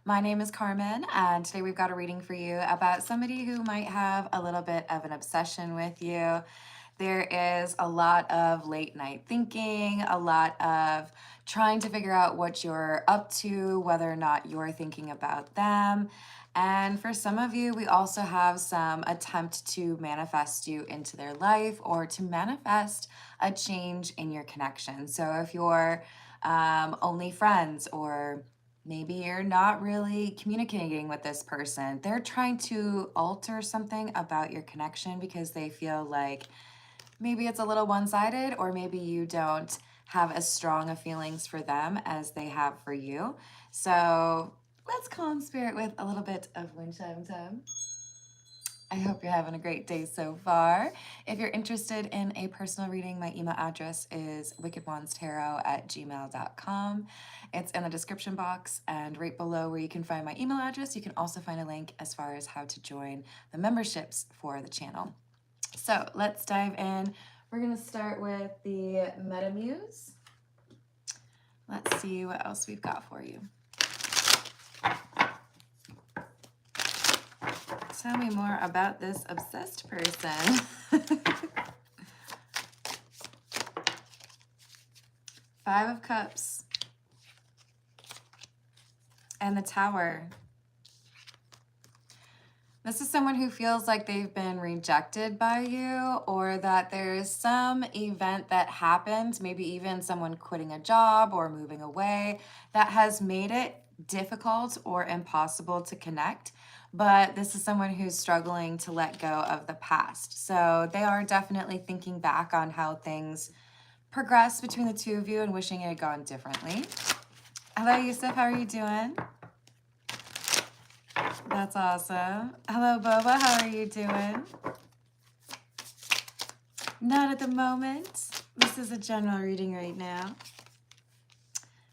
My name is Carmen, and today we've got a reading for you about somebody who might have a little bit of an obsession with you. There is a lot of late night thinking, a lot of trying to figure out what you're up to, whether or not you're thinking about them. And for some of you, we also have some attempt to manifest you into their life or to manifest a change in your connection. So if you're only friends, or maybe you're not really communicating with this person, they're trying to alter something about your connection because they feel like maybe it's a little one-sided, or maybe you don't have as strong of feelings for them as they have for you. So let's calm spirit with a little bit of wind chime time. I hope you're having a great day so far. If you're interested in a personal reading, my email address is wickedwandstarot@gmail.com. It's in the description box, and right below where you can find my email address, you can also find a link as far as how to join the memberships for the channel. So let's dive in. We're going to start with the Metamuse. Let's see what else we've got for you. Tell me more about this obsessed person. Five of Cups and the Tower. This is someone who feels like they've been rejected by you, or that there's some event that happened, maybe even someone quitting a job or moving away, that has made it difficult or impossible to connect. But this is someone who's struggling to let go of the past. So they are definitely thinking back on how things progressed between the two of you and wishing it had gone differently. Hello, Yusuf. How are you doing? That's awesome. Hello, Boba. How are you doing? Not at the moment. This is a general reading right now.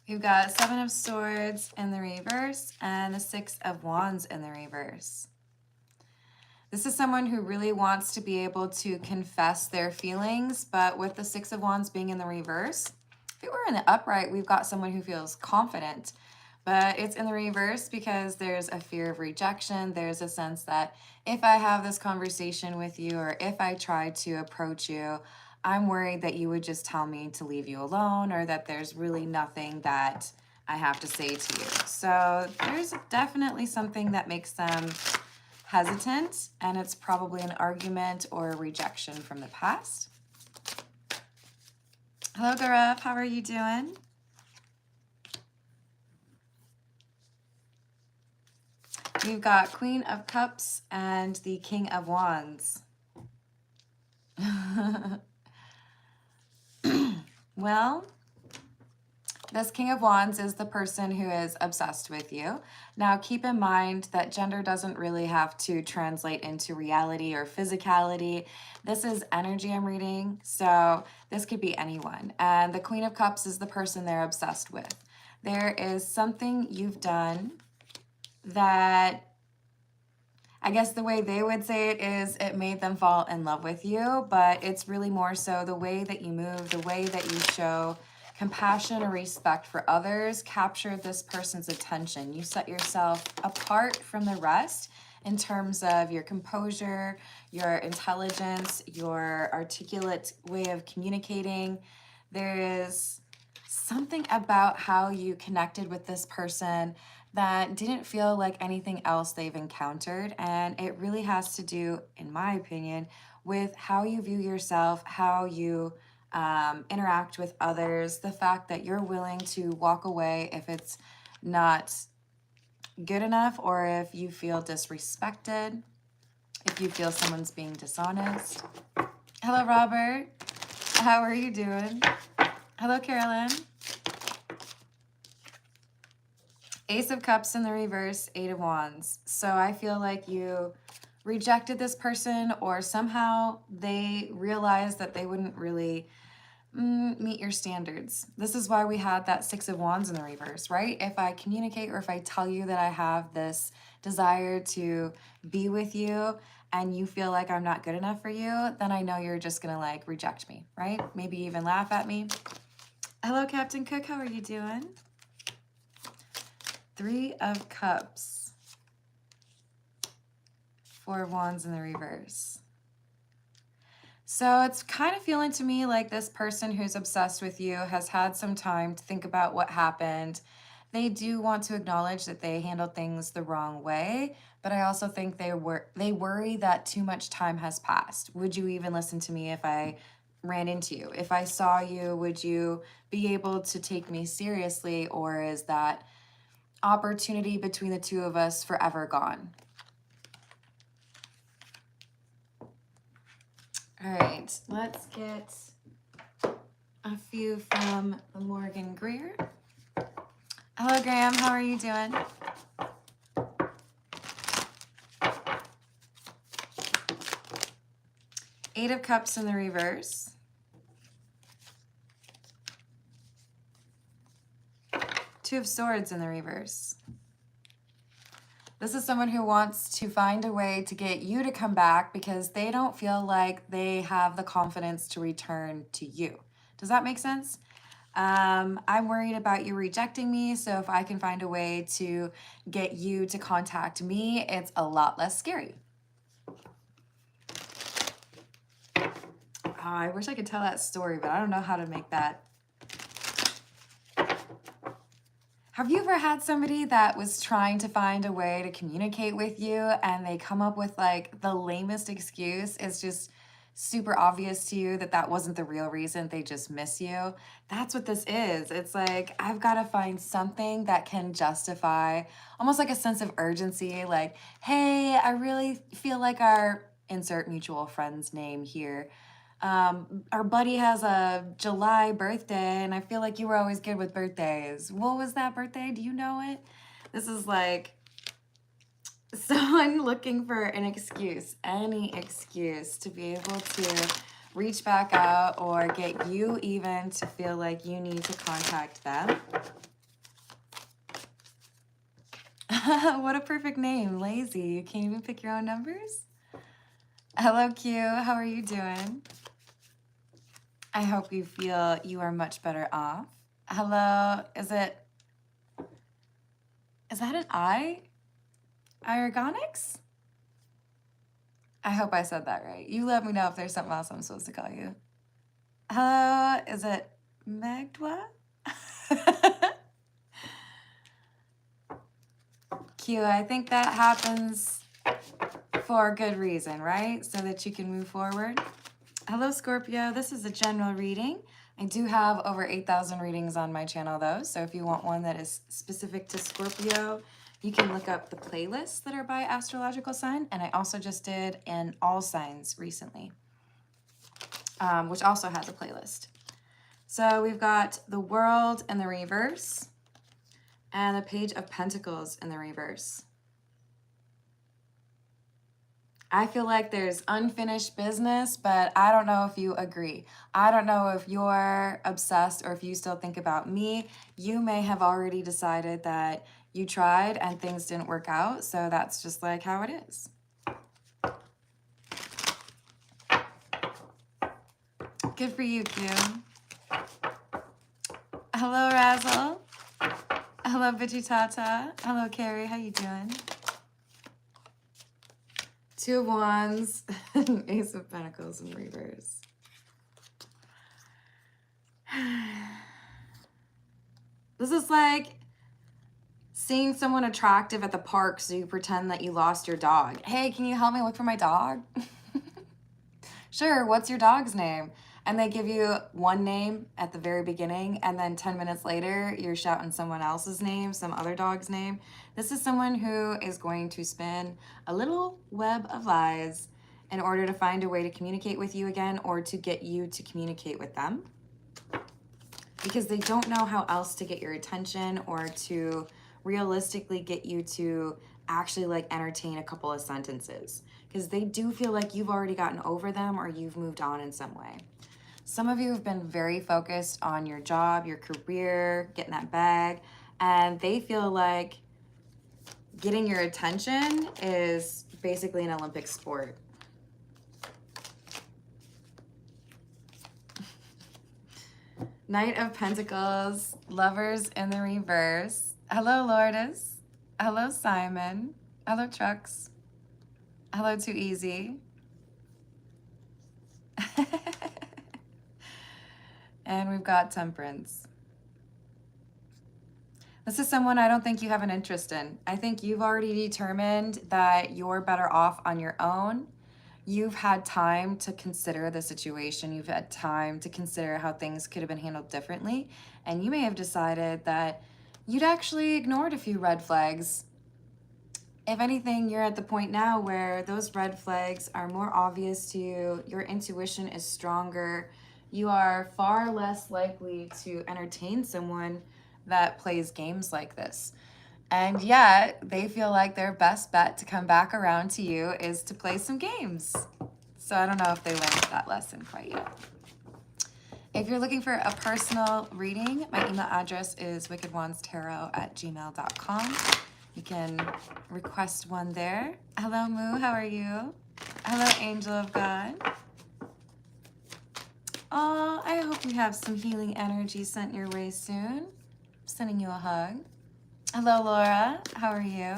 We've got Seven of Swords in the reverse and the Six of Wands in the reverse. This is someone who really wants to be able to confess their feelings, but with the Six of Wands being in the reverse, if it were in the upright, we've got someone who feels confident, but it's in the reverse because there's a fear of rejection. There's a sense that if I have this conversation with you, or if I try to approach you, I'm worried that you would just tell me to leave you alone, or that there's really nothing that I have to say to you. So there's definitely something that makes them hesitant, and it's probably an argument or a rejection from the past. Hello, Gaurav. How are you doing? We've got Queen of Cups and the King of Wands. Well, this King of Wands is the person who is obsessed with you. Now, keep in mind that gender doesn't really have to translate into reality or physicality. This is energy I'm reading, so this could be anyone. And the Queen of Cups is the person they're obsessed with. There is something you've done that, I guess the way they would say it is, it made them fall in love with you, but it's really more so the way that you move, the way that you show compassion or respect for others captured this person's attention. You set yourself apart from the rest in terms of your composure, your intelligence, your articulate way of communicating. There is something about how you connected with this person that didn't feel like anything else they've encountered. And it really has to do, in my opinion, with how you view yourself, how you interact with others, the fact that you're willing to walk away if it's not good enough, or if you feel disrespected, if you feel someone's being dishonest. Hello, Robert. How are you doing? Hello, Carolyn. Ace of Cups in the reverse, Eight of Wands. So I feel like you rejected this person, or somehow they realized that they wouldn't really meet your standards. This is why we had that Six of Wands in the reverse, right? If I communicate, or if I tell you that I have this desire to be with you and you feel like I'm not good enough for you, then I know you're just gonna like reject me, right? Maybe even laugh at me. Hello, Captain Cook. How are you doing? Three of Cups. Four of Wands in the reverse. So it's kind of feeling to me like this person who's obsessed with you has had some time to think about what happened. They do want to acknowledge that they handled things the wrong way, but I also think they worry that too much time has passed. Would you even listen to me if I ran into you? If I saw you, would you be able to take me seriously, or is that opportunity between the two of us forever gone? All right, let's get a few from Morgan Greer. Hello, Graham. How are you doing? Eight of Cups in the reverse. Two of Swords in the reverse. This is someone who wants to find a way to get you to come back because they don't feel like they have the confidence to return to you. Does that make sense? I'm worried about you rejecting me, so if I can find a way to get you to contact me, it's a lot less scary. Oh, I wish I could tell that story, but I don't know how to make that. Have you ever had somebody that was trying to find a way to communicate with you and they come up with like the lamest excuse? It's just super obvious to you that that wasn't the real reason, they just miss you. That's what this is. It's like, I've got to find something that can justify almost like a sense of urgency, like, hey, I really feel like our insert mutual friend's name here. Our buddy has a July birthday and I feel like you were always good with birthdays. What was that birthday? Do you know it? This is like someone looking for an excuse, any excuse to be able to reach back out or get you even to feel like you need to contact them. What a perfect name, Lazy. You can't even pick your own numbers? Hello, Q. How are you doing? I hope you feel you are much better off. Hello, is that an I? Irogonics? I hope I said that right. You let me know if there's something else I'm supposed to call you. Hello, is it Magdwa? Q, I think that happens for a good reason, right? So that you can move forward. Hello, Scorpio. This is a general reading. I do have over 8,000 readings on my channel, though. So if you want one that is specific to Scorpio, you can look up the playlists that are by astrological sign. And I also just did an all signs recently, which also has a playlist. So we've got the World in the reverse and the Page of Pentacles in the reverse. I feel like there's unfinished business, but I don't know if you agree. I don't know if you're obsessed or if you still think about me. You may have already decided that you tried and things didn't work out, so that's just like how it is. Good for you, Q. Hello, Razzle. Hello, Vegitata. Hello, Carrie. How you doing? Two of Wands, Ace of Pentacles in reverse. This is like seeing someone attractive at the park so you pretend that you lost your dog. Hey, can you help me look for my dog? Sure, what's your dog's name? And they give you one name at the very beginning, and then 10 minutes later, you're shouting someone else's name, some other dog's name. This is someone who is going to spin a little web of lies in order to find a way to communicate with you again or to get you to communicate with them. Because they don't know how else to get your attention or to realistically get you to actually like entertain a couple of sentences. Because they do feel like you've already gotten over them or you've moved on in some way. Some of you have been very focused on your job, your career, getting that bag, and they feel like getting your attention is basically an Olympic sport. Knight of Pentacles, Lovers in the reverse. Hello, Lourdes. Hello, Simon. Hello, Trucks. Hello, Too Easy. And we've got Temperance. This is someone I don't think you have an interest in. I think you've already determined that you're better off on your own. You've had time to consider the situation. You've had time to consider how things could have been handled differently. And you may have decided that you'd actually ignored a few red flags. If anything, you're at the point now where those red flags are more obvious to you. Your intuition is stronger. You are far less likely to entertain someone that plays games like this. And yet, they feel like their best bet to come back around to you is to play some games. So I don't know if they learned that lesson quite yet. If you're looking for a personal reading, my email address is wickedwandstarot@gmail.com. You can request one there. Hello, Moo, how are you? Hello, Angel of God. Oh, I hope you have some healing energy sent your way soon. Sending you a hug. Hello, Laura. How are you?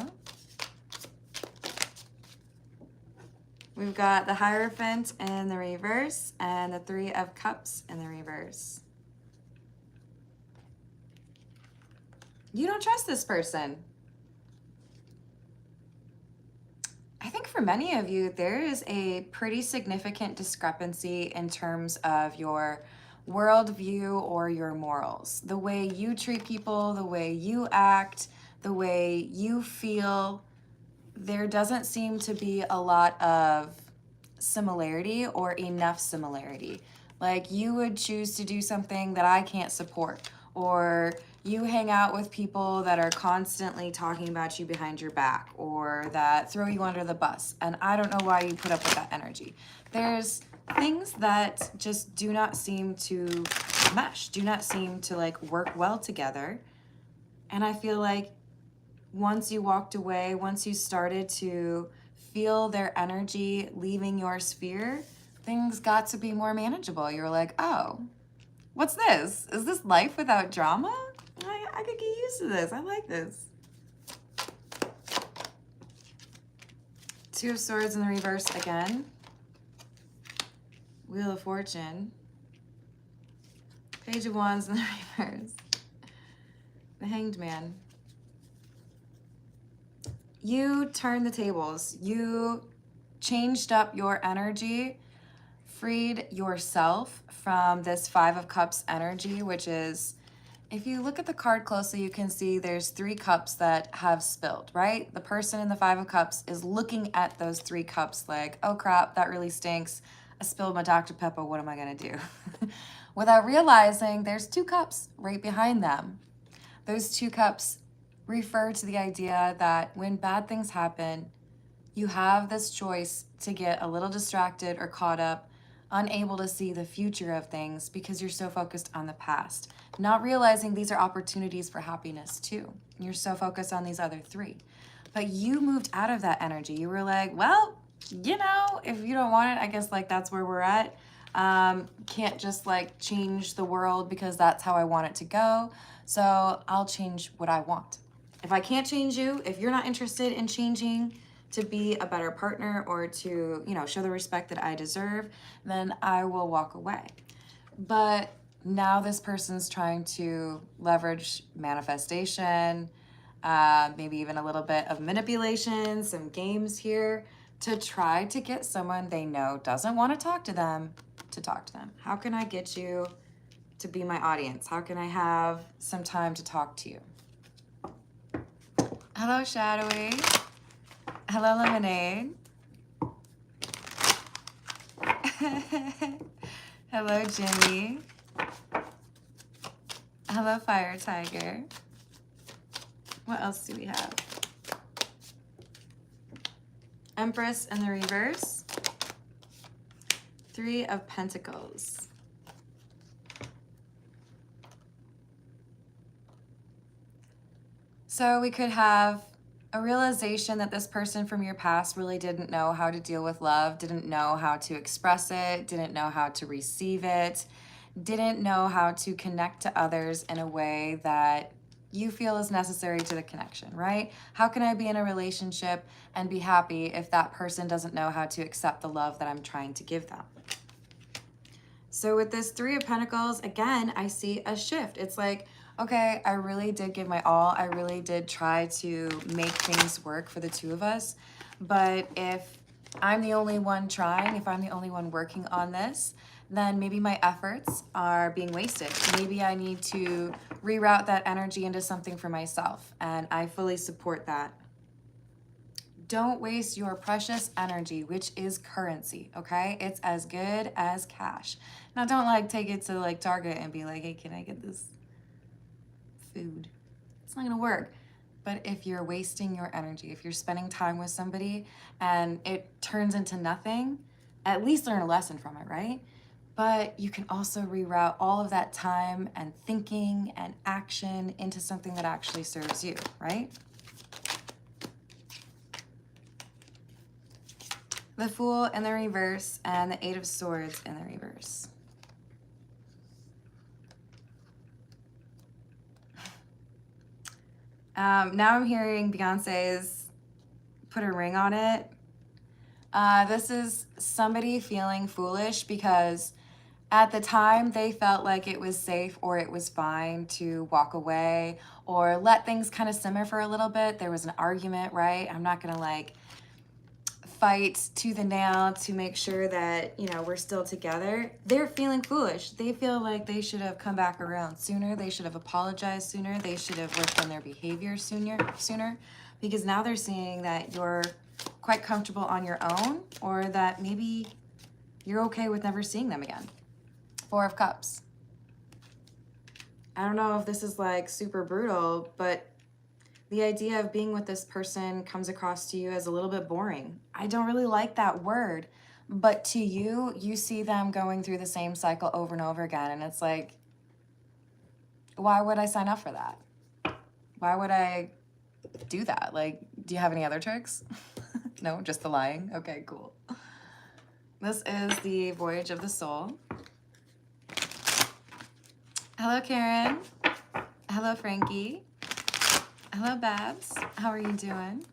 We've got the Hierophant in the reverse and the Three of Cups in the reverse. You don't trust this person. I think for many of you, there is a pretty significant discrepancy in terms of your worldview or your morals. The way you treat people, the way you act, the way you feel. There doesn't seem to be a lot of similarity or enough similarity. Like you would choose to do something that I can't support, or you hang out with people that are constantly talking about you behind your back or that throw you under the bus, and I don't know why you put up with that energy. There's things that just do not seem to mesh, do not seem to like work well together. And I feel like once you walked away, once you started to feel their energy leaving your sphere, things got to be more manageable. You're like, oh, what's this? Is this life without drama? I could get used to this. I like this. Two of Swords in the reverse again. Wheel of Fortune. Page of Wands in the reverse. The Hanged Man. You turned the tables. You changed up your energy, freed yourself from this Five of Cups energy, which is, if you look at the card closely, you can see there's 3 cups that have spilled, right? The person in the Five of Cups is looking at those 3 cups like, oh crap, that really stinks. I spilled my Dr. Pepper, what am I gonna do? Without realizing there's 2 cups right behind them. Those 2 cups refer to the idea that when bad things happen, you have this choice to get a little distracted or caught up, unable to see the future of things because you're so focused on the past, not realizing these are opportunities for happiness too. You're so focused on these other 3. But you moved out of that energy. You were like, well, you know, if you don't want it, I guess like that's where we're at. Can't just like change the world because that's how I want it to go. So I'll change what I want. If I can't change you, if you're not interested in changing to be a better partner or to, you know, show the respect that I deserve, then I will walk away. But now this person's trying to leverage manifestation, maybe even a little bit of manipulation, some games here to try to get someone they know doesn't want to talk to them to talk to them. How can I get you to be my audience? How can I have some time to talk to you? Hello, Shadowy. Hello, Lemonade. Hello, Jimmy. Hello, Fire Tiger. What else do we have? Empress in the reverse. 3 of Pentacles. So we could have a realization that this person from your past really didn't know how to deal with love, didn't know how to express it, didn't know how to receive it, didn't know how to connect to others in a way that you feel is necessary to the connection, right? How can I be in a relationship and be happy if that person doesn't know how to accept the love that I'm trying to give them? So with this Three of Pentacles, again, I see a shift. It's like, okay, I really did give my all. I really did try to make things work for the two of us. But if I'm the only one trying, if I'm the only one working on this, then maybe my efforts are being wasted. Maybe I need to reroute that energy into something for myself. And I fully support that. Don't waste your precious energy, which is currency, okay? It's as good as cash. Now, don't like take it to like Target and be like, hey, can I get this food? It's not gonna work. But if you're wasting your energy, if you're spending time with somebody and it turns into nothing, at least learn a lesson from it, right? But you can also reroute all of that time and thinking and action into something that actually serves you, right? The Fool in the reverse and the Eight of Swords in the reverse. Now I'm hearing Beyonce's put a ring on it. This is somebody feeling foolish because at the time they felt like it was safe or it was fine to walk away or let things kind of simmer for a little bit. There was an argument, right? I'm not gonna like fight tooth and nail to make sure that, you know, we're still together. They're feeling foolish. They feel like they should have come back around sooner. They should have apologized sooner. They should have worked on their behavior sooner, because now they're seeing that you're quite comfortable on your own, or that maybe you're okay with never seeing them again. Four of Cups. I don't know if this is like super brutal, but the idea of being with this person comes across to you as a little bit boring. I don't really like that word, but to you, you see them going through the same cycle over and over again. And it's like, why would I sign up for that? Why would I do that? Like, do you have any other tricks? No, just the lying? Okay, cool. This is the Voyage of the Soul. Hello, Karen. Hello, Frankie. Hello, Babs. How are you doing?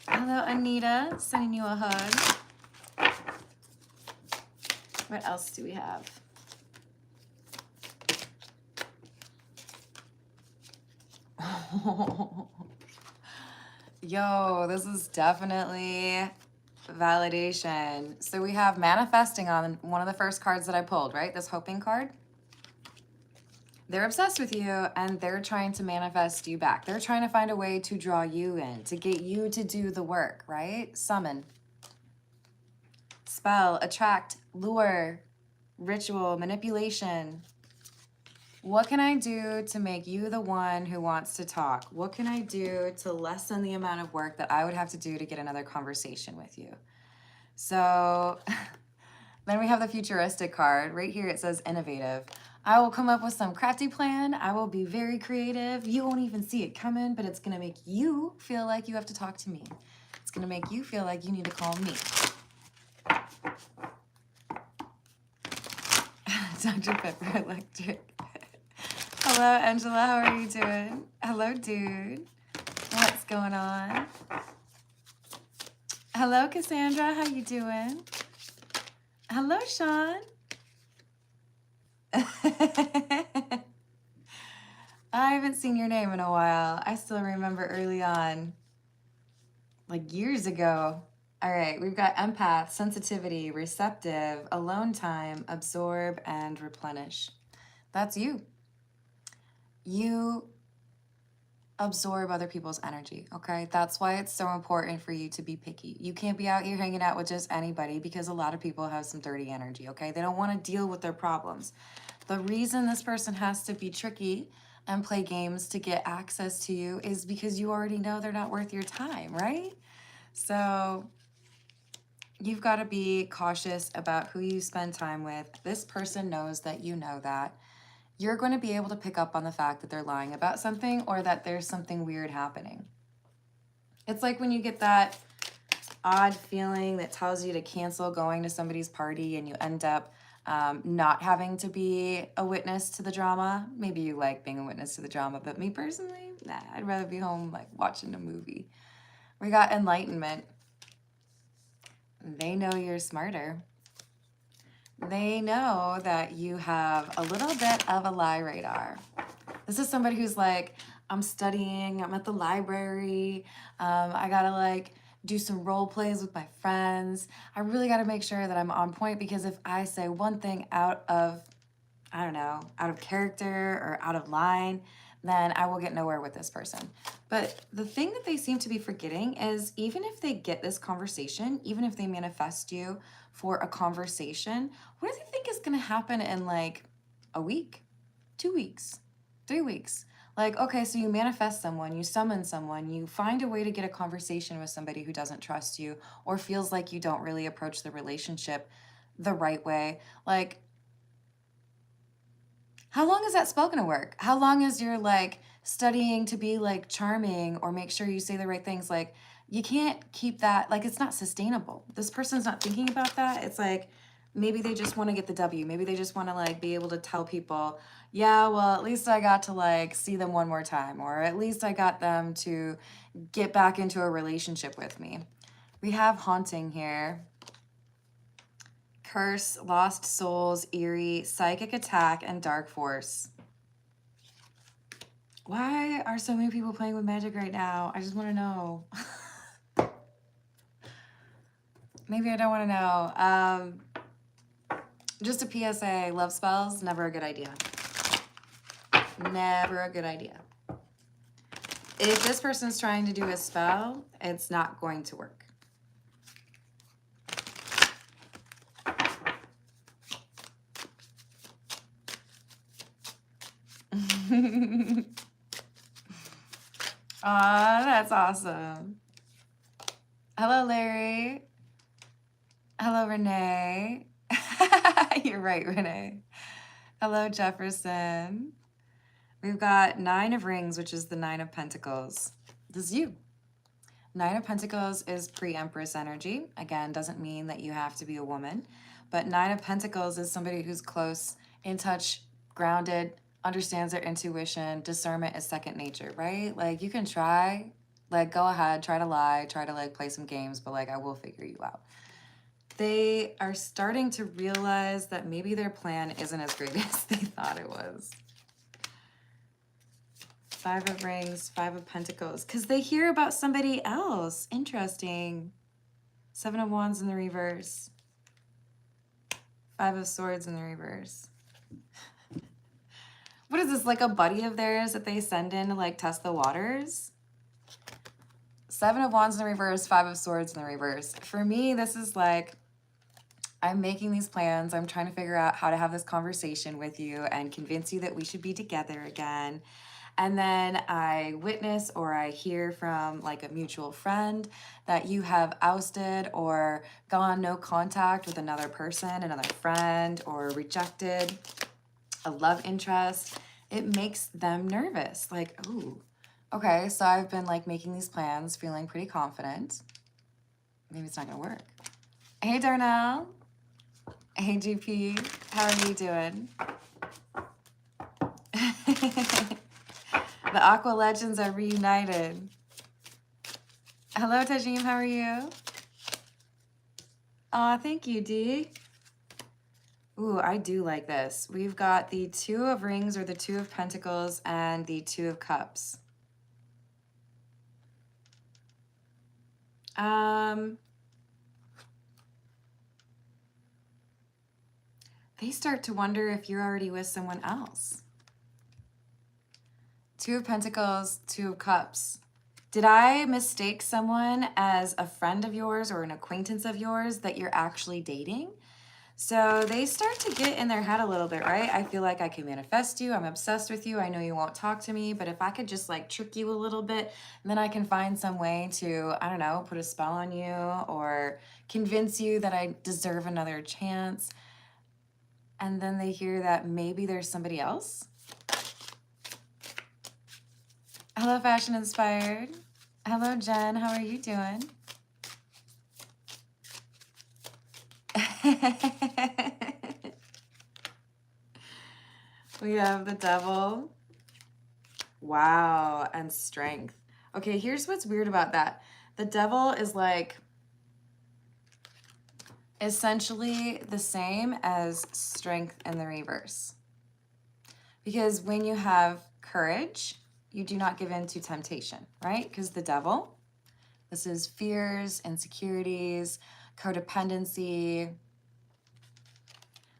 Hello, Anita. Sending you a hug. What else do we have? Yo, this is definitely validation. So we have manifesting on one of the first cards that I pulled, right? This hoping card. They're obsessed with you and they're trying to manifest you back. They're trying to find a way to draw you in, to get you to do the work, right? Summon, spell, attract, lure, ritual, manipulation. What can I do to make you the one who wants to talk? What can I do to lessen the amount of work that I would have to do to get another conversation with you? So then we have the futuristic card. Right here it says innovative. I will come up with some crafty plan. I will be very creative. You won't even see it coming, but it's gonna make you feel like you have to talk to me. It's gonna make you feel like you need to call me. Dr. Pepper Electric. Hello, Angela, how are you doing? Hello, dude. What's going on? Hello, Cassandra, how you doing? Hello, Sean. I haven't seen your name in a while. I still remember early on, like years ago. All right, we've got empath, sensitivity, receptive, alone time, absorb, and replenish. That's you. You absorb other people's energy, okay? That's why it's so important for you to be picky. You can't be out here hanging out with just anybody because a lot of people have some dirty energy, okay? They don't want to deal with their problems. The reason this person has to be tricky and play games to get access to you is because you already know they're not worth your time, right? So you've got to be cautious about who you spend time with. This person knows that you know that. You're going to be able to pick up on the fact that they're lying about something or that there's something weird happening. It's like when you get that odd feeling that tells you to cancel going to somebody's party and you end up not having to be a witness to the drama. Maybe you like being a witness to the drama, but me personally, nah, I'd rather be home like watching a movie. We got enlightenment. They know you're smarter. They know that you have a little bit of a lie radar. This is somebody who's like, I'm studying, I'm at the library, I gotta like do some role plays with my friends. I really gotta make sure that I'm on point, because if I say one thing out of, I don't know, out of character or out of line, then I will get nowhere with this person. But the thing that they seem to be forgetting is, even if they get this conversation, even if they manifest you for a conversation, what do they think is gonna happen in like a week, 2 weeks, 3 weeks? Like, okay, so you manifest someone, you summon someone, you find a way to get a conversation with somebody who doesn't trust you or feels like you don't really approach the relationship the right way. Like, how long is that spell gonna work? How long is your like studying to be like charming or make sure you say the right things? Like, you can't keep that, like, it's not sustainable. This person's not thinking about that. It's like, maybe they just want to get the W. Maybe they just want to like be able to tell people, yeah, well, at least I got to like see them one more time, or at least I got them to get back into a relationship with me. We have haunting here. Curse, lost souls, eerie, psychic attack, and dark force. Why are so many people playing with magic right now? I just want to know. Maybe I don't want to know. Just a PSA, love spells, never a good idea. Never a good idea. If this person's trying to do a spell, it's not going to work. Aw, that's awesome. Hello, Larry. Hello, Renee. You're right, Renee. Hello, Jefferson. We've got 9 of Rings, which is the 9 of Pentacles. This is you. 9 of Pentacles is pre-Empress energy. Again, doesn't mean that you have to be a woman. But 9 of Pentacles is somebody who's close, in touch, grounded, understands their intuition. Discernment is second nature, right? Like, you can try, like, go ahead, try to lie, try to like play some games, but like, I will figure you out. They are starting to realize that maybe their plan isn't as great as they thought it was. 5 of Rings, 5 of Pentacles, because they hear about somebody else. Interesting. 7 of Wands in the reverse. 5 of Swords in the reverse. What is this, like a buddy of theirs that they send in to like test the waters? 7 of Wands in the reverse, 5 of Swords in the reverse. For me, this is like, I'm making these plans. I'm trying to figure out how to have this conversation with you and convince you that we should be together again. And then I witness or I hear from like a mutual friend that you have ousted or gone no contact with another person, another friend, or rejected a love interest. It makes them nervous. Like, ooh, okay, so I've been like making these plans, feeling pretty confident. Maybe it's not gonna work. Hey, Darnell. Hey, GP. How are you doing? The Aqua Legends are reunited. Hello, Tajim. How are you? Aw, thank you, Dee. Ooh, I do like this. We've got the 2 of Rings or the 2 of Pentacles and the 2 of Cups. They start to wonder if you're already with someone else. 2 of Pentacles, 2 of Cups. Did I mistake someone as a friend of yours or an acquaintance of yours that you're actually dating? So they start to get in their head a little bit, right? I feel like I can manifest you. I'm obsessed with you. I know you won't talk to me, but if I could just like trick you a little bit, then I can find some way to, I don't know, put a spell on you or convince you that I deserve another chance. And then they hear that maybe there's somebody else. Hello, Fashion Inspired. Hello, Jen. How are you doing? We have the Devil. Wow, and Strength. Okay, here's what's weird about that. The Devil is like essentially the same as Strength in the reverse. Because when you have courage, you do not give in to temptation, right? Because the Devil, this is fears, insecurities, codependency.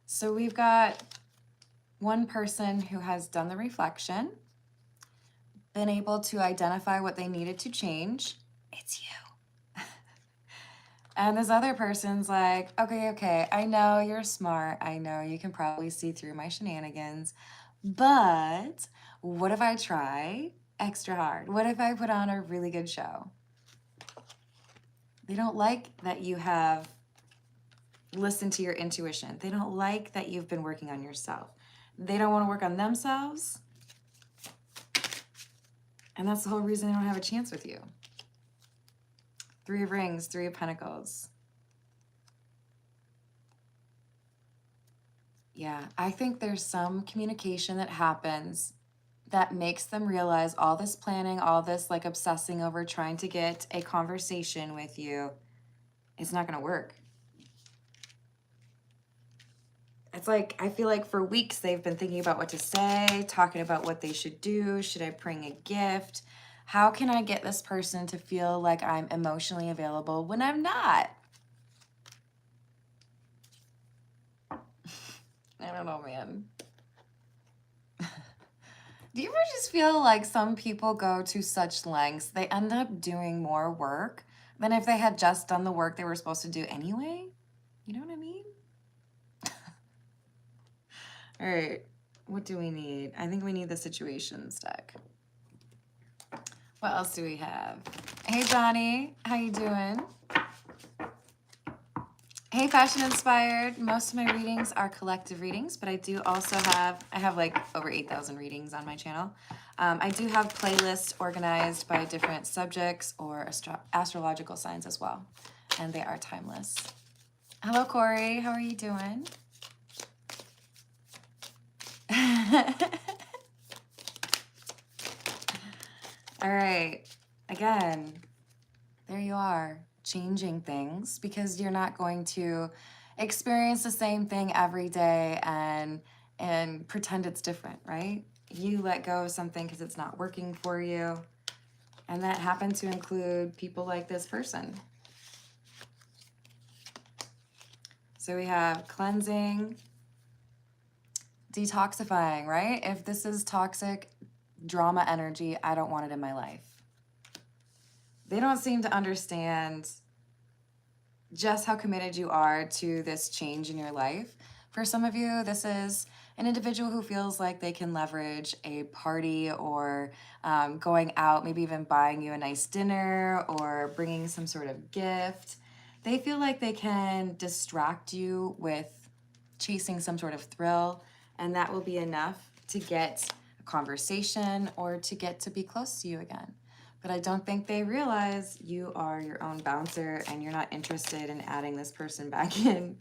So we've got one person who has done the reflection, been able to identify what they needed to change. It's you. And this other person's like, okay, I know you're smart. I know you can probably see through my shenanigans, but what if I try extra hard? What if I put on a really good show? They don't like that you have listened to your intuition. They don't like that you've been working on yourself. They don't want to work on themselves. And that's the whole reason they don't have a chance with you. 3 of Rings, 3 of Pentacles. Yeah, I think there's some communication that happens that makes them realize all this planning, all this like obsessing over trying to get a conversation with you, it's not going to work. It's like, I feel like for weeks they've been thinking about what to say, talking about what they should do. Should I bring a gift? How can I get this person to feel like I'm emotionally available when I'm not? I don't know, man. Do you ever just feel like some people go to such lengths, they end up doing more work than if they had just done the work they were supposed to do anyway? You know what I mean? All right, what do we need? I think we need the situations deck. What else do we have? Hey, Johnny, how you doing? Hey, Fashion Inspired. Most of my readings are collective readings, but I do also have, I have like over 8,000 readings on my channel. I do have playlists organized by different subjects or astrological signs as well, and they are timeless. Hello, Corey. How are you doing? All right. Again, there you are, changing things because you're not going to experience the same thing every day and pretend it's different, right? You let go of something because it's not working for you. And that happened to include people like this person. So we have cleansing, detoxifying, right? If this is toxic drama energy, I don't want it in my life. They don't seem to understand just how committed you are to this change in your life. For some of you, this is an individual who feels like they can leverage a party or going out, maybe even buying you a nice dinner or bringing some sort of gift. They feel like they can distract you with chasing some sort of thrill, and that will be enough to get a conversation or to get to be close to you again. But I don't think they realize you are your own bouncer and you're not interested in adding this person back in.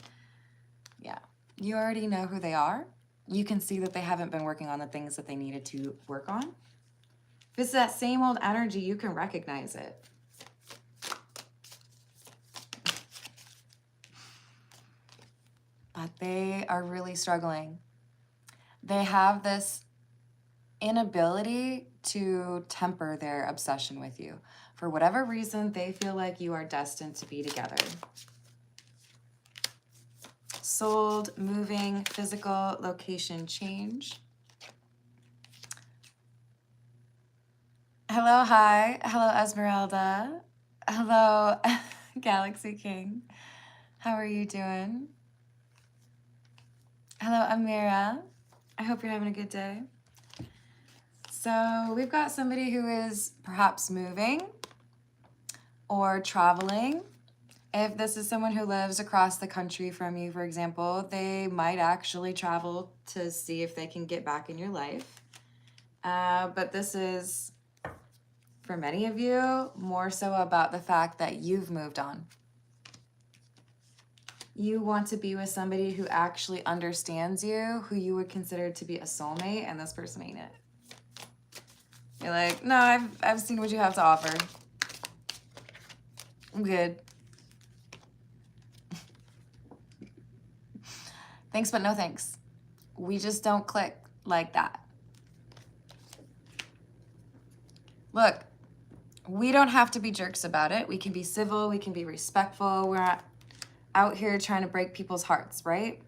Yeah, you already know who they are. You can see that they haven't been working on the things that they needed to work on. If it's that same old energy, you can recognize it. But they are really struggling. They have this inability to temper their obsession with you. For whatever reason, they feel like you are destined to be together. Sold, moving, physical, location change. Hello, hi. Hello, Esmeralda. Hello, Galaxy King. How are you doing? Hello, Amira. I hope you're having a good day. So we've got somebody who is perhaps moving or traveling. If this is someone who lives across the country from you, for example, they might actually travel to see if they can get back in your life. But this is, for many of you, more so about the fact that you've moved on. You want to be with somebody who actually understands you, who you would consider to be a soulmate, and this person ain't it. You're like, no, I've seen what you have to offer. I'm good. Thanks, but no thanks. We just don't click like that. Look, we don't have to be jerks about it. We can be civil, we can be respectful. We're not out here trying to break people's hearts, right?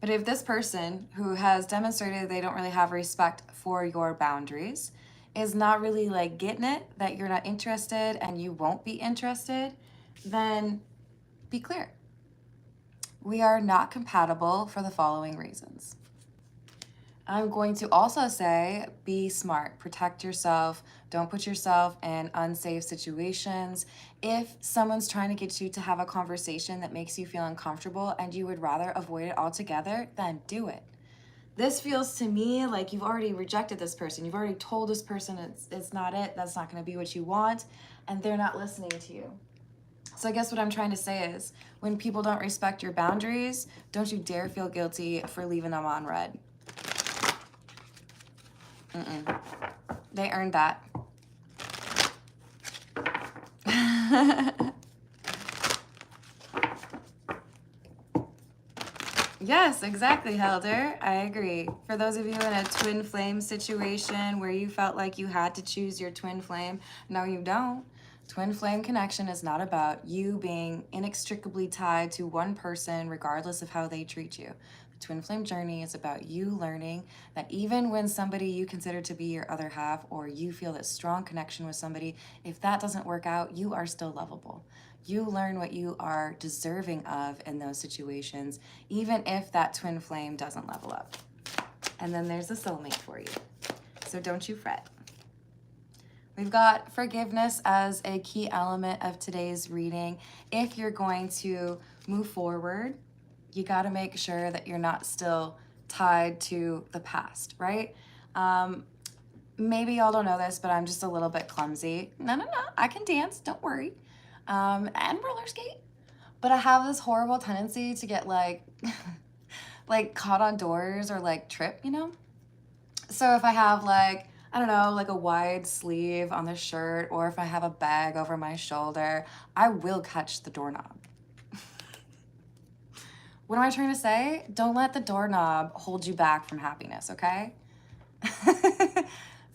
But if this person who has demonstrated they don't really have respect for your boundaries is not really like getting it, that you're not interested and you won't be interested, then be clear. We are not compatible for the following reasons. I'm going to also say, be smart, protect yourself, don't put yourself in unsafe situations. If someone's trying to get you to have a conversation that makes you feel uncomfortable and you would rather avoid it altogether, then do it. This feels to me like you've already rejected this person. You've already told this person it's not it, that's not gonna be what you want, and they're not listening to you. So I guess what I'm trying to say is, when people don't respect your boundaries, don't you dare feel guilty for leaving them on red. They earned that. Yes, exactly, Helder. I agree. For those of you in a twin flame situation where you felt like you had to choose your twin flame, no, you don't. Twin flame connection is not about you being inextricably tied to one person regardless of how they treat you. The twin flame journey is about you learning that even when somebody you consider to be your other half, or you feel that strong connection with somebody, if that doesn't work out, you are still lovable. You learn what you are deserving of in those situations, even if that twin flame doesn't level up. And then there's a soulmate for you. So don't you fret. We've got forgiveness as a key element of today's reading. If you're going to move forward, you got to make sure that you're not still tied to the past, right? Maybe y'all don't know this, but I'm just a little bit clumsy. No, I can dance, don't worry. And roller skate. But I have this horrible tendency to get like, like caught on doors or like trip, you know? So if I have like, I don't know, like a wide sleeve on the shirt, or if I have a bag over my shoulder, I will catch the doorknob. What am I trying to say? Don't let the doorknob hold you back from happiness, okay?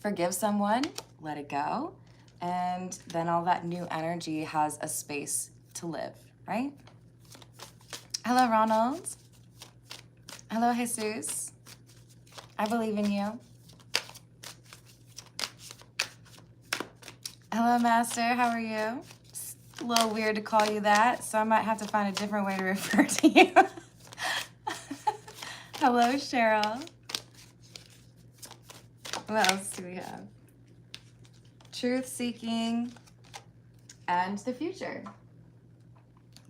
Forgive someone, let it go, and then all that new energy has a space to live, right? Hello, Ronald. Hello, Jesus. I believe in you. Hello, Master. How are you? It's a little weird to call you that, so I might have to find a different way to refer to you. Hello, Cheryl. What else do we have? Truth seeking and the future.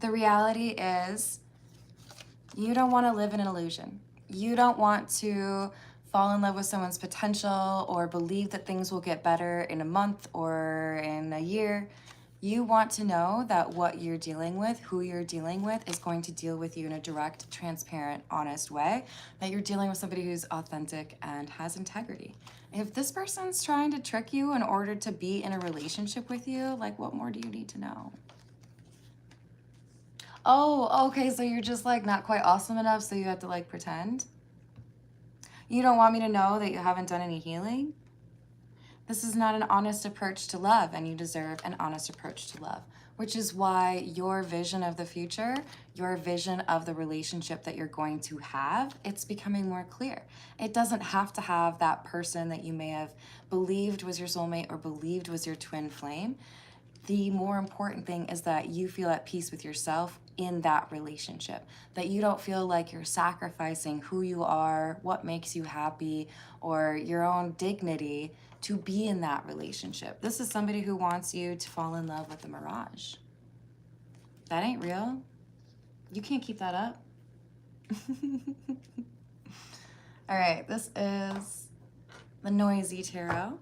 The reality is, you don't want to live in an illusion. You don't want to fall in love with someone's potential or believe that things will get better in a month or in a year. You want to know that what you're dealing with, who you're dealing with, is going to deal with you in a direct, transparent, honest way, that you're dealing with somebody who's authentic and has integrity. If this person's trying to trick you in order to be in a relationship with you, like, what more do you need to know? Oh, okay, so you're just like not quite awesome enough, so you have to like pretend? You don't want me to know that you haven't done any healing? This is not an honest approach to love, and you deserve an honest approach to love, which is why your vision of the future, your vision of the relationship that you're going to have, it's becoming more clear. It doesn't have to have that person that you may have believed was your soulmate or believed was your twin flame. The more important thing is that you feel at peace with yourself in that relationship, that you don't feel like you're sacrificing who you are, what makes you happy, or your own dignity to be in that relationship. This is somebody who wants you to fall in love with the mirage. That ain't real. You can't keep that up. All right, this is the Noisy Tarot.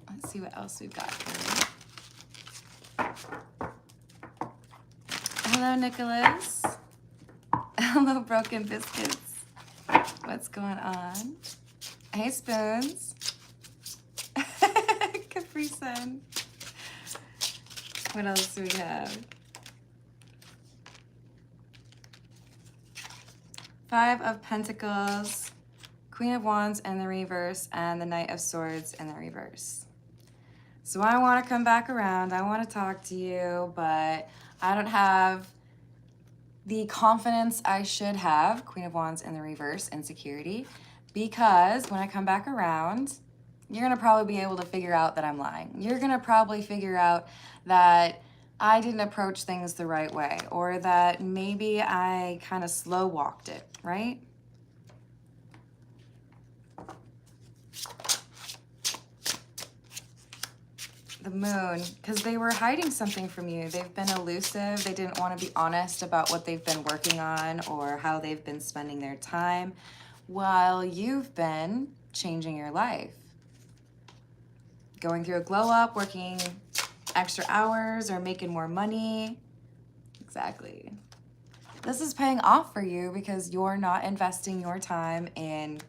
Let's see what else we've got here. Hello, Nicholas. Hello, Broken Biscuits. What's going on? Hey, Spoons. Capri Sun. What else do we have? Five of Pentacles, Queen of Wands in the reverse, and the Knight of Swords in the reverse. So I want to come back around. I want to talk to you, but I don't have the confidence I should have. Queen of Wands in the reverse, insecurity. Because when I come back around, you're going to probably be able to figure out that I'm lying. You're going to probably figure out that I didn't approach things the right way, or that maybe I kind of slow walked it, right? The Moon, because they were hiding something from you. They've been elusive. They didn't want to be honest about what they've been working on or how they've been spending their time while you've been changing your life. Going through a glow up, working extra hours or making more money. Exactly. This is paying off for you because you're not investing your time in...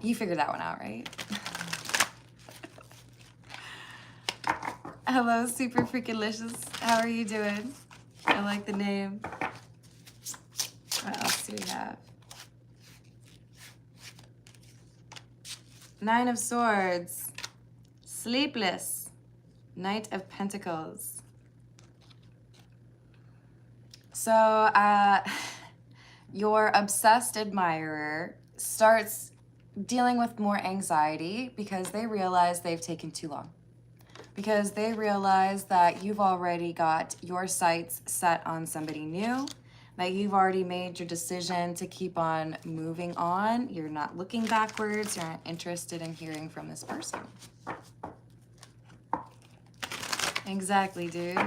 You figured that one out, right? Hello, Super Freaking Licious. How are you doing? I like the name. What else do we have? Nine of Swords. Sleepless. Knight of Pentacles. So, your obsessed admirer starts dealing with more anxiety because they realize they've taken too long. Because they realize that you've already got your sights set on somebody new, that you've already made your decision to keep on moving on. You're not looking backwards. You're not interested in hearing from this person. Exactly, dude.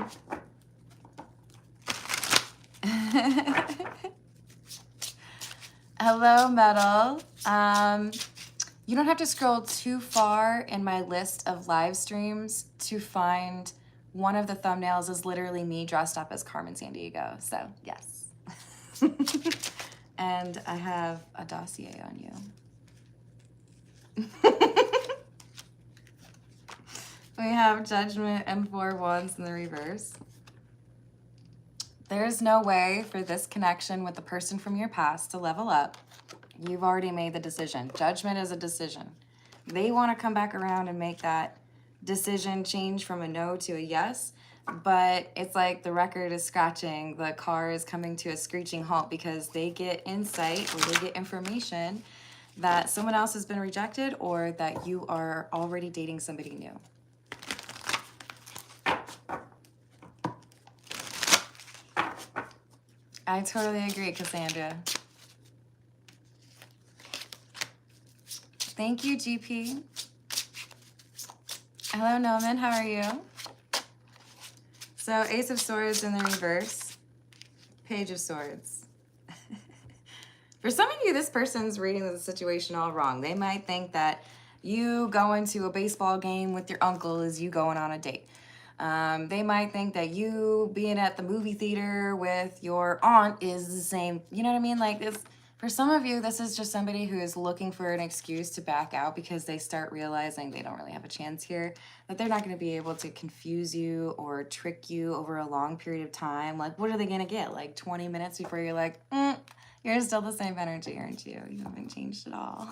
Hello, Metal. You don't have to scroll too far in my list of live streams to find one of the thumbnails is literally me dressed up as Carmen Sandiego. So, yes. And I have a dossier on you. We have Judgment and Four Wands in the reverse. There's no way for this connection with the person from your past to level up. You've already made the decision. Judgment is a decision. They want to come back around and make that decision change from a no to a yes, but it's like the record is scratching, the car is coming to a screeching halt because they get insight or they get information that someone else has been rejected or that you are already dating somebody new. I totally agree, Cassandra. Thank you, GP. Hello, Noman. How are you? So, Ace of Swords in the reverse. Page of Swords. For some of you, this person's reading the situation all wrong. They might think that you going to a baseball game with your uncle is you going on a date. They might think that you being at the movie theater with your aunt is the same. You know what I mean? Like this, for some of you, this is just somebody who is looking for an excuse to back out because they start realizing they don't really have a chance here, that they're not going to be able to confuse you or trick you over a long period of time. Like, what are they going to get? Like 20 minutes before you're like, you're still the same energy, aren't you? You haven't changed at all.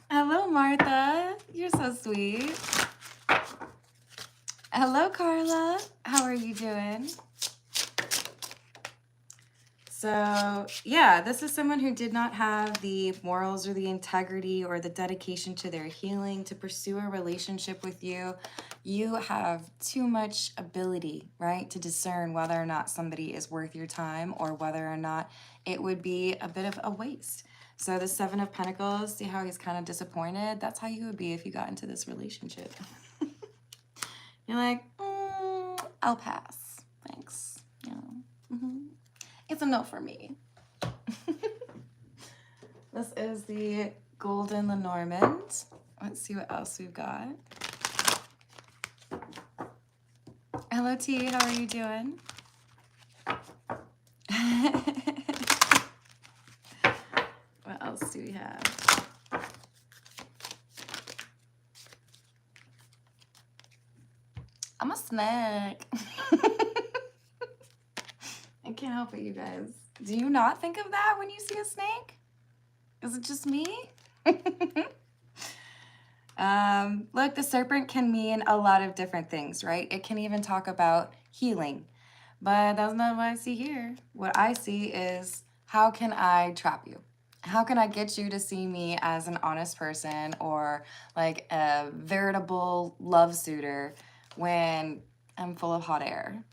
Hello, Martha. You're so sweet. Hello, Carla. How are you doing? So, yeah, this is someone who did not have the morals or the integrity or the dedication to their healing to pursue a relationship with you. You have too much ability, right, to discern whether or not somebody is worth your time or whether or not it would be a bit of a waste. So the Seven of Pentacles, see how he's kind of disappointed? That's how you would be if you got into this relationship. You're like, I'll pass. Thanks. You know, It's a no for me. This is the Golden Lenormand. Let's see what else we've got. Hello, T. How are you doing? What else do we have? I'm a snack. I can't help it, you guys. Do you not think of that when you see a snake? Is it just me? Look, the serpent can mean a lot of different things, right? It can even talk about healing. But that's not what I see here. What I see is, how can I trap you? How can I get you to see me as an honest person or like a veritable love suitor when I'm full of hot air?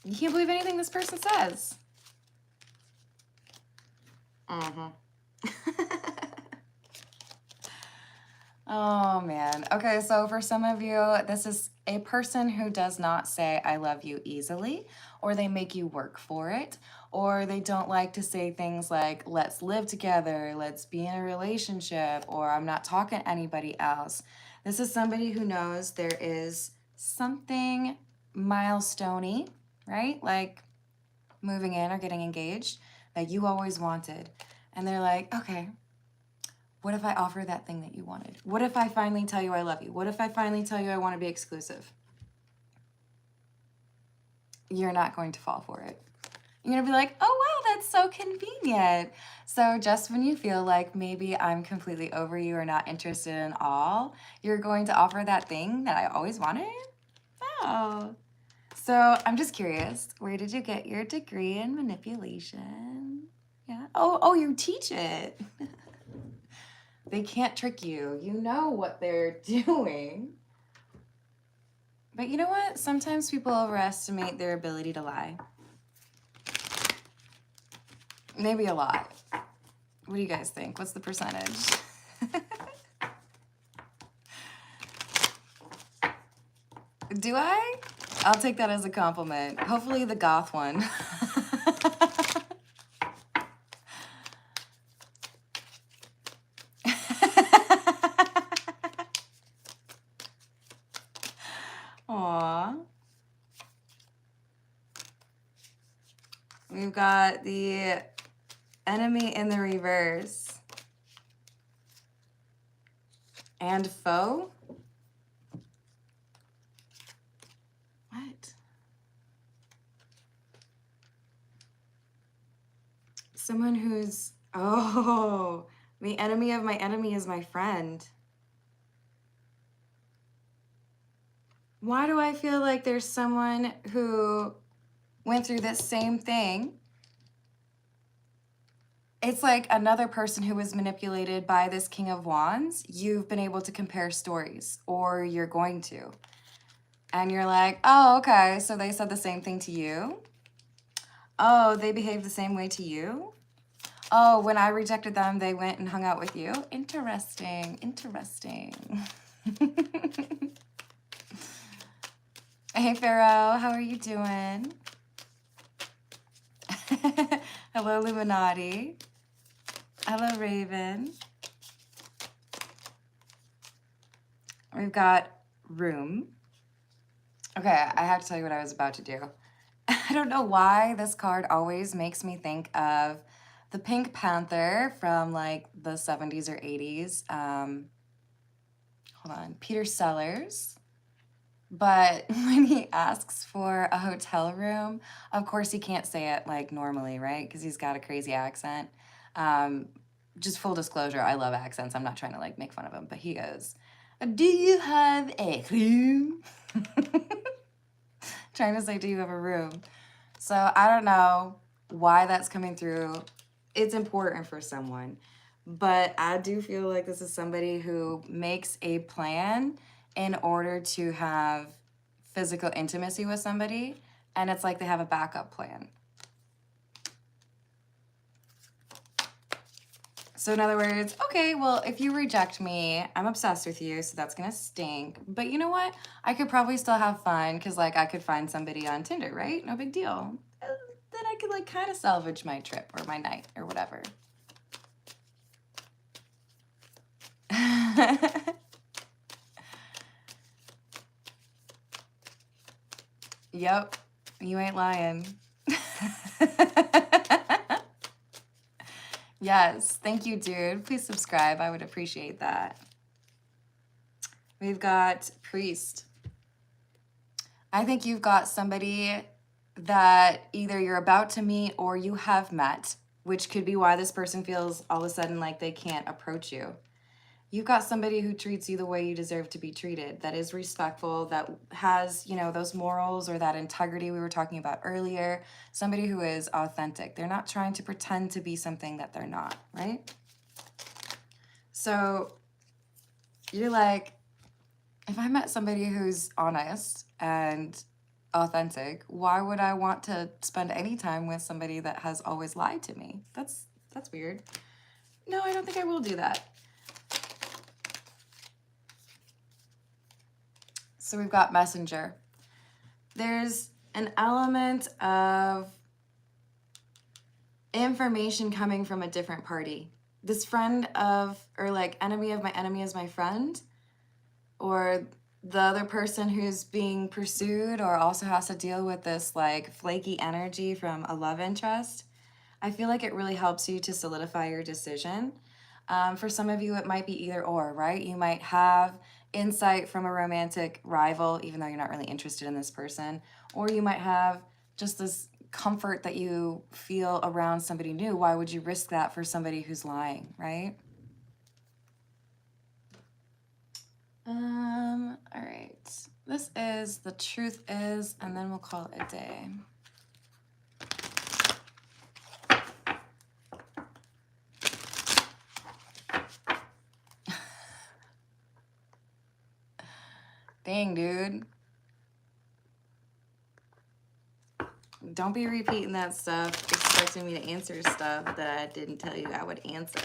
You can't believe anything this person says. Oh man. Okay, so for some of you, this is a person who does not say I love you easily, or they make you work for it, or they don't like to say things like let's live together, let's be in a relationship, or I'm not talking to anybody else. This is somebody who knows there is something milestone-y, right? Like moving in or getting engaged that you always wanted. And they're like, okay, what if I offer that thing that you wanted? What if I finally tell you I love you? What if I finally tell you I want to be exclusive? You're not going to fall for it. You're going to be like, oh, wow, that's so convenient. So just when you feel like maybe I'm completely over you or not interested in all, you're going to offer that thing that I always wanted? Oh. So I'm just curious, where did you get your degree in manipulation? Yeah. Oh, you teach it. They can't trick you. You know what they're doing. But you know what? Sometimes people overestimate their ability to lie. Maybe a lot. What do you guys think? What's the percentage? Do I? I'll take that as a compliment. Hopefully the goth one. Aww. We've got the enemy in the reverse. And foe? What? Someone who's, oh, the enemy of my enemy is my friend. Why do I feel like there's someone who went through this same thing? It's like another person who was manipulated by this King of Wands. You've been able to compare stories, or you're going to. And you're like, oh, okay, so they said the same thing to you? Oh, they behaved the same way to you? Oh, when I rejected them, they went and hung out with you? Interesting, interesting. Hey, Pharaoh, how are you doing? Hello, Illuminati. Hello, Raven. We've got room. Okay, I have to tell you what I was about to do. I don't know why this card always makes me think of the Pink Panther from like the 70s or 80s. Hold on, Peter Sellers. But when he asks for a hotel room, of course he can't say it like normally, right? Because he's got a crazy accent. Just full disclosure, I love accents. I'm not trying to like make fun of him, but he goes, do you have a room? Trying to say, do you have a room? So I don't know why that's coming through. It's important for someone. But I do feel like this is somebody who makes a plan in order to have physical intimacy with somebody, and it's like they have a backup plan. So in other words, okay, well, if you reject me, I'm obsessed with you, so that's gonna stink. But you know what? I could probably still have fun, because like I could find somebody on Tinder, right? No big deal. Then I could like kind of salvage my trip or my night or whatever. Yep, you ain't lying. Yes, thank you, dude. Please subscribe. I would appreciate that. We've got Priest. I think you've got somebody that either you're about to meet or you have met, which could be why this person feels all of a sudden like they can't approach you. You've got somebody who treats you the way you deserve to be treated, that is respectful, that has, you know, those morals or that integrity we were talking about earlier. Somebody who is authentic. They're not trying to pretend to be something that they're not, right? So you're like, if I met somebody who's honest and authentic, why would I want to spend any time with somebody that has always lied to me? That's weird. No, I don't think I will do that. So we've got Messenger. There's an element of information coming from a different party. This friend of, or like enemy of my enemy is my friend, or the other person who's being pursued or also has to deal with this like flaky energy from a love interest. I feel like it really helps you to solidify your decision. For some of you, it might be either or, right? You might have insight from a romantic rival, even though you're not really interested in this person, or you might have just this comfort that you feel around somebody new. Why would you risk that for somebody who's lying, right? All right. This is the truth is, and then we'll call it a day. Dang, dude. Don't be repeating that stuff, expecting me to answer stuff that I didn't tell you I would answer.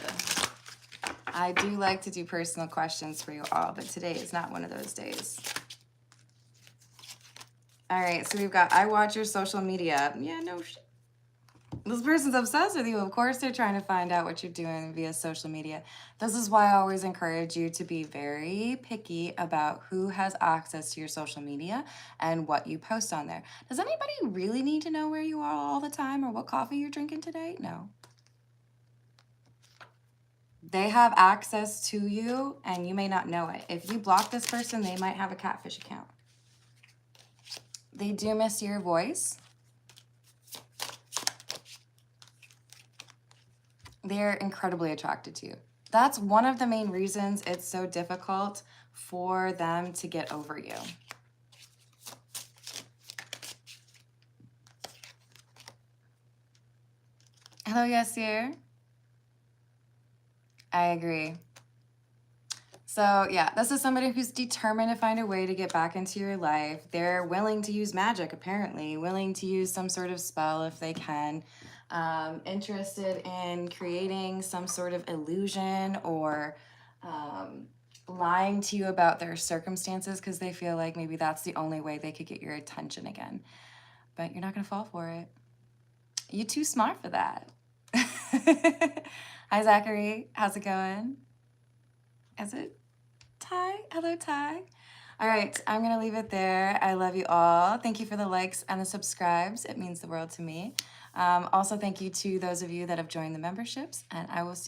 I do like to do personal questions for you all, but today is not one of those days. All right, so we've got, I watch your social media. Yeah, no shit. This person's obsessed with you. Of course, they're trying to find out what you're doing via social media. This is why I always encourage you to be very picky about who has access to your social media and what you post on there. Does anybody really need to know where you are all the time or what coffee you're drinking today? No. They have access to you and you may not know it. If you block this person, they might have a catfish account. They do miss your voice. They're incredibly attracted to you. That's one of the main reasons it's so difficult for them to get over you. Hello, Yasir. I agree. So yeah, this is somebody who's determined to find a way to get back into your life. They're willing to use magic, apparently, willing to use some sort of spell if they can. Interested in creating some sort of illusion or lying to you about their circumstances because they feel like maybe that's the only way they could get your attention again. But you're not going to fall for it. You're too smart for that. Hi, Zachary. How's it going? Is it Ty? Hello, Ty. All right, I'm going to leave it there. I love you all. Thank you for the likes and the subscribes. It means the world to me. Also, thank you to those of you that have joined the memberships, and I will see you